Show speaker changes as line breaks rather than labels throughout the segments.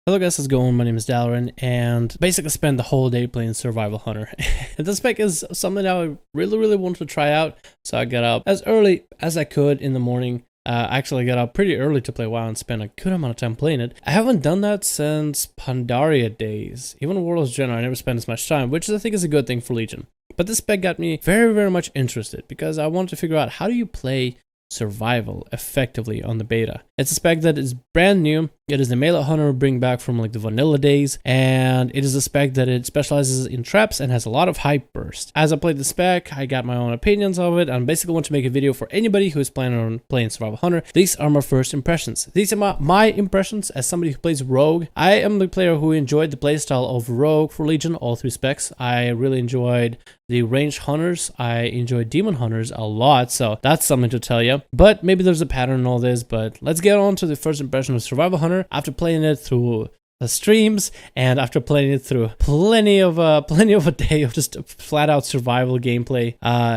Hello guys, how's it going? My name is Dalaran, and basically spent the whole day playing Survival Hunter. And this spec is something that I really wanted to try out, so I got up as early as I could in the morning. Actually got up pretty early to play WoW and spend a good amount of time playing it. I haven't done that since Pandaria days. Even Warlords General, I never spent as much time, which I think is a good thing for Legion. But this spec got me very much interested because I wanted to figure out how do you play survival effectively on the beta. It's a spec that is brand new. It is the melee hunter bring back from like the vanilla days, and it is a spec that it specializes in traps and has a lot of hype burst. As I played the spec, I got my own opinions of it, and basically want to make a video for anybody who is planning on playing Survival Hunter. These are my first impressions. These are my impressions as somebody who plays Rogue. I am the player who enjoyed the playstyle of Rogue for Legion, all three specs. I really enjoyed the ranged hunters. I enjoyed demon hunters a lot, so that's something to tell you. But maybe there's a pattern in all this, but let's get on to the first impression of Survival Hunter after playing it through the streams and after playing it through plenty of a day of just flat out survival gameplay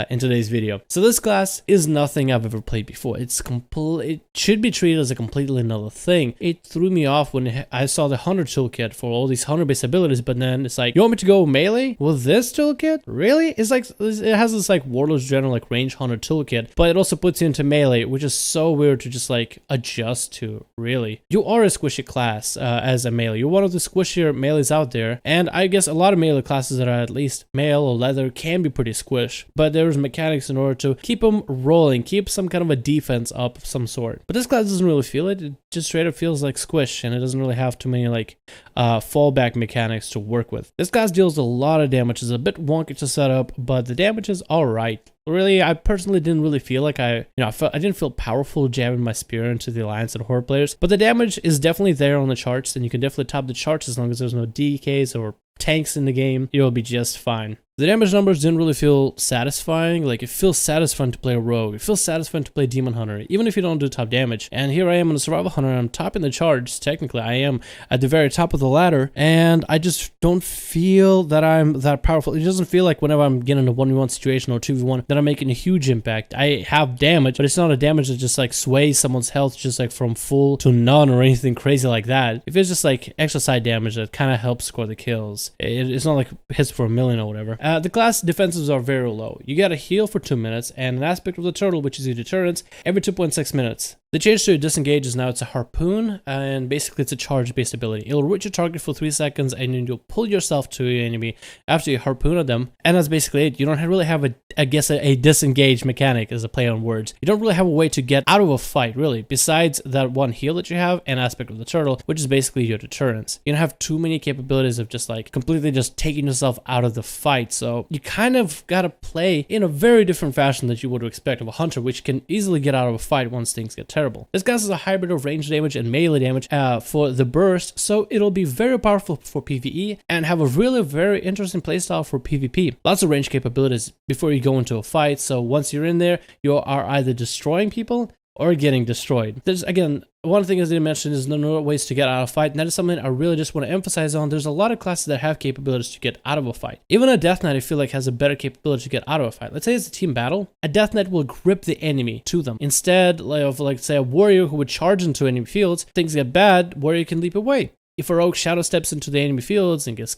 in today's video. So this class is nothing I've ever played before. It should be treated as a completely another thing. It threw me off when I saw the hunter toolkit for all these hunter based abilities, but then it's like, you want me to go melee with this toolkit? Really? It's like it has this like Warlords General like range hunter toolkit, but it also puts you into melee, which is so weird to just like adjust to. Really, you are a squishy class as a melee. You're one of the squishier melees out there, and I guess a lot of melee classes that are at least mail or leather can be pretty squish, but there's mechanics in order to keep them rolling, keep some kind of a defense up of some sort. But this class doesn't really feel it. It just straight up feels like squish, and it doesn't really have too many like fallback mechanics to work with. This class deals a lot of damage. It's a bit wonky to set up, but the damage is alright. Really, I personally didn't really feel like I didn't feel powerful jamming my spear into the Alliance and Horde players, but the damage is definitely there on the charts, and you can definitely top the charts as long as there's no DKs or tanks in the game. You'll be just fine. The damage numbers didn't really feel satisfying. Like, it feels satisfying to play a rogue. It feels satisfying to play demon hunter, even if you don't do top damage. And here I am on the survival hunter, and I'm topping the charts. Technically, I am at the very top of the ladder, and I just don't feel that I'm that powerful. It doesn't feel like whenever I'm getting a 1v1 situation or 2v1 that I'm making a huge impact. I have damage, but it's not a damage that just like sways someone's health just like from full to none or anything crazy like that. If it's just like extra side damage that kind of helps score the kills, it's not like hits for a million or whatever. The class defensives are very low. You gotta heal for 2 minutes, and an aspect of the turtle, which is your deterrence, every 2.6 minutes. The change to disengage is now it's a harpoon, and basically it's a charge-based ability. It'll reach your target for 3 seconds, and then you'll pull yourself to your enemy after you harpoon at them, and that's basically it. You don't really have a disengage mechanic as a play on words. You don't really have a way to get out of a fight, really, besides that one heal that you have and aspect of the turtle, which is basically your deterrence. You don't have too many capabilities of just like completely just taking yourself out of the fight, so you kind of gotta play in a very different fashion that you would expect of a hunter, which can easily get out of a fight once things get terrible. This class is a hybrid of range damage and melee damage for the burst, so it'll be very powerful for PvE and have a really very interesting playstyle for PvP. Lots of range capabilities before you go into a fight, so once you're in there, you are either destroying people or getting destroyed. There's, again, one thing as I mentioned is no ways to get out of a fight, and that is something I really just want to emphasize on. There's a lot of classes that have capabilities to get out of a fight. Even a Death Knight I feel like has a better capability to get out of a fight. Let's say it's a team battle, a Death Knight will grip the enemy to them. Instead of like say a warrior who would charge into enemy fields, things get bad, warrior can leap away. If a rogue shadow steps into the enemy fields and gets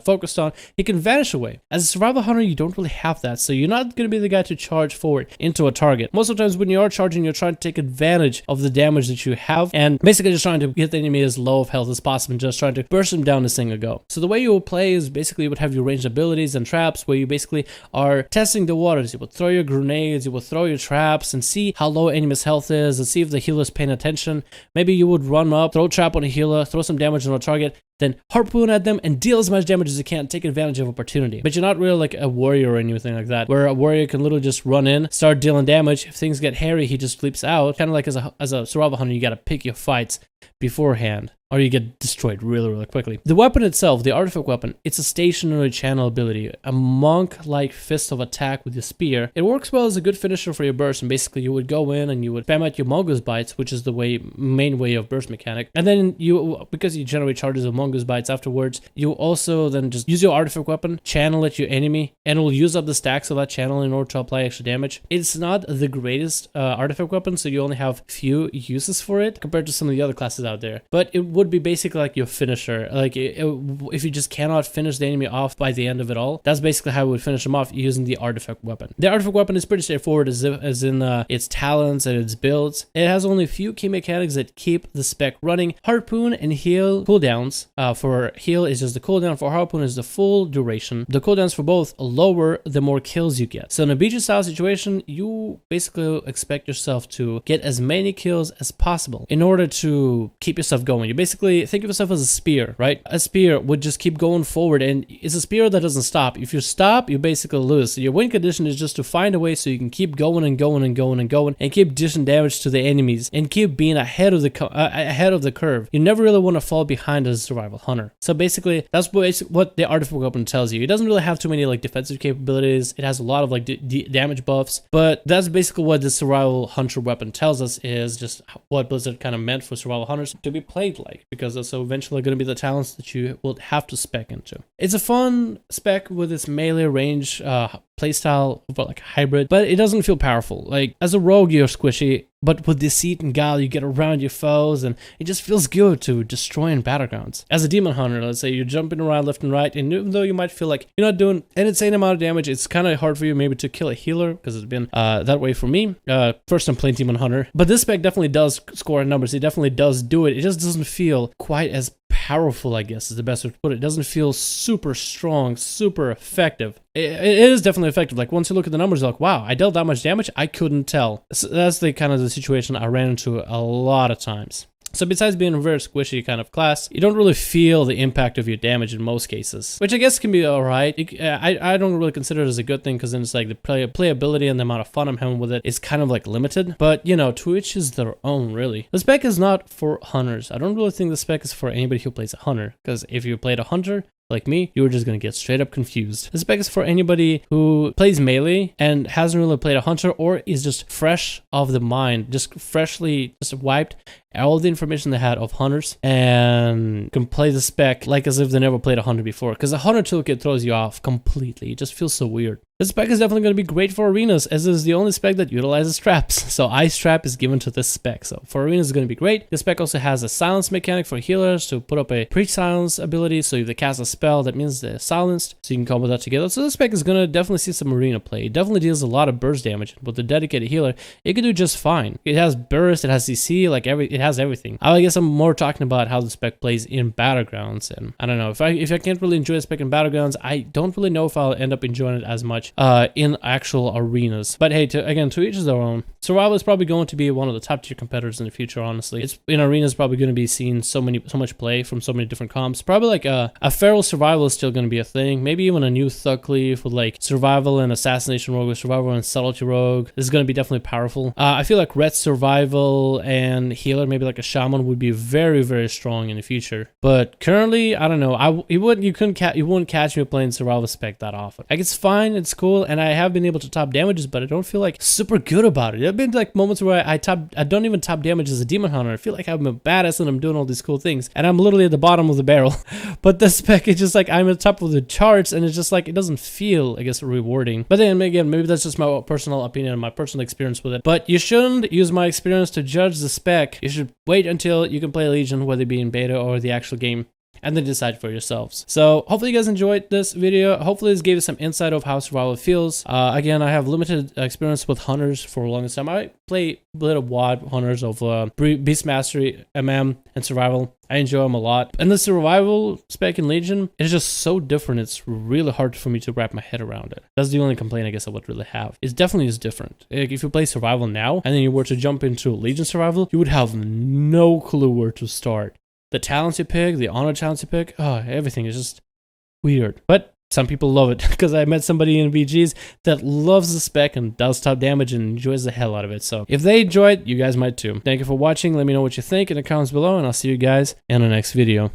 focused on, he can vanish away. As a survival hunter, you don't really have that, so you're not going to be the guy to charge forward into a target. Most of the times when you are charging, you're trying to take advantage of the damage that you have, and basically just trying to get the enemy as low of health as possible and just trying to burst him down a single go. So the way you will play is basically you would have your ranged abilities and traps where you basically are testing the waters. You would throw your grenades, you would throw your traps and see how low enemy's health is and see if the healer's paying attention. Maybe you would run up, throw a trap on a healer, throw some damage on a target, then harpoon at them and deal as much damage as you can, take advantage of opportunity. But you're not really like a warrior or anything like that, where a warrior can literally just run in, start dealing damage. If things get hairy, he just leaps out. Kind of like as a survival hunter, you gotta pick your fights beforehand, or you get destroyed really quickly. The weapon itself, the artifact weapon, it's a stationary channel ability, a monk-like fist of attack with your spear. It works well as a good finisher for your burst, and basically you would go in and you would spam at your mongoose bites, which is the main way of burst mechanic, and then because you generate charges of mongoose bites afterwards, you also then just use your artifact weapon, channel at your enemy, and it will use up the stacks of that channel in order to apply extra damage. It's not the greatest artifact weapon, so you only have few uses for it compared to some of the other classes out there, but it would would be basically like your finisher. Like if you just cannot finish the enemy off by the end of it all, that's basically how we would finish them off using the artifact weapon. The artifact weapon is pretty straightforward as in its talents and its builds. It has only a few key mechanics that keep the spec running. Harpoon and heal cooldowns. For heal is just the cooldown. For harpoon is the full duration. The cooldowns for both lower the more kills you get. So in a BG style situation, you basically expect yourself to get as many kills as possible in order to keep yourself going. You basically think of yourself as a spear, right? A spear would just keep going forward, and it's a spear that doesn't stop. If you stop, you basically lose. So your win condition is just to find a way so you can keep going and going and going and going and keep dishing damage to the enemies and keep being ahead of the curve. You never really want to fall behind as a survival hunter. So basically, that's what the artifact weapon tells you. It doesn't really have too many like defensive capabilities. It has a lot of like damage buffs, but that's basically what the survival hunter weapon tells us, is just what Blizzard kind of meant for survival hunters to be played like, because that's eventually going to be the talents that you will have to spec into. It's a fun spec with its melee range playstyle, but like hybrid, but it doesn't feel powerful. Like as a rogue, you're squishy, but with deceit and guile, you get around your foes, and it just feels good to destroy in battlegrounds. As a demon hunter, let's say you're jumping around left and right, and even though you might feel like you're not doing an insane amount of damage, it's kind of hard for you maybe to kill a healer, because it's been that way for me. First I'm playing demon hunter, but this spec definitely does score in numbers. It definitely does do it. It just doesn't feel quite as powerful, I guess is the best way to put it. It doesn't feel super strong, super effective. It is definitely effective. Like once you look at the numbers, you're like, wow, I dealt that much damage? I couldn't tell. So that's the kind of the situation I ran into a lot of times. So besides being a very squishy kind of class, you don't really feel the impact of your damage in most cases, which I guess can be alright. I don't really consider it as a good thing, because then it's like the playability and the amount of fun I'm having with it is kind of like limited. But you know, to each is their own, really. The spec is not for hunters. I don't really think the spec is for anybody who plays a hunter, because if you played a hunter like me, you're just gonna get straight up confused. The spec is for anybody who plays melee and hasn't really played a hunter, or is just fresh off the mind, just freshly wiped all the information they had of hunters, and can play the spec like as if they never played a hunter before, because the hunter toolkit throws you off completely. It just feels so weird. This spec is definitely going to be great for arenas, as it is the only spec that utilizes traps. So ice trap is given to this spec. So for arenas, it's going to be great. This spec also has a silence mechanic for healers to put up a pre-silence ability. So if they cast a spell, that means they're silenced. So you can combo that together. So this spec is going to definitely see some arena play. It definitely deals a lot of burst damage. With the dedicated healer, it can do just fine. It has burst, it has CC, like it has everything. I guess I'm more talking about how the spec plays in battlegrounds. And I don't know, if I can't really enjoy the spec in battlegrounds, I don't really know if I'll end up enjoying it as much in actual arenas. But hey, to each their own. Survival is probably going to be one of the top tier competitors in the future, honestly. It's in arenas probably going to be seeing so much play from so many different comps. Probably like a feral survival is still going to be a thing. Maybe even a new Thug Cleave with like survival and assassination rogue, or survival and subtlety rogue. This is going to be definitely powerful. I feel like red survival and healer, maybe like a shaman, would be very, very strong in the future. But currently, I don't know. You wouldn't catch me playing survival spec that often. Like it's fine, it's cool, and I have been able to top damages, but I don't feel like super good about it. There have been like moments where I don't even top damage as a demon hunter. I feel like I'm a badass and I'm doing all these cool things, and I'm literally at the bottom of the barrel. But the spec is just like I'm at the top of the charts, and it's just like it doesn't feel, I guess, rewarding. But then again, maybe that's just my personal opinion and my personal experience with it. But you shouldn't use my experience to judge the spec. You should wait until you can play Legion, whether it be in beta or the actual game, and then decide for yourselves. So hopefully you guys enjoyed this video. Hopefully this gave you some insight of how survival feels. Again, I have limited experience with hunters for a long time. I play a bit of WoD hunters of Beast Mastery, MM, and survival. I enjoy them a lot. And the survival spec in Legion is just so different. It's really hard for me to wrap my head around it. That's the only complaint I guess I would really have. It definitely is different. Like if you play survival now and then you were to jump into Legion survival, you would have no clue where to start. The talents you pick, the honor talents you pick, everything is just weird. But some people love it, because I met somebody in VGs that loves the spec and does top damage and enjoys the hell out of it. So if they enjoy it, you guys might too. Thank you for watching. Let me know what you think in the comments below, and I'll see you guys in the next video.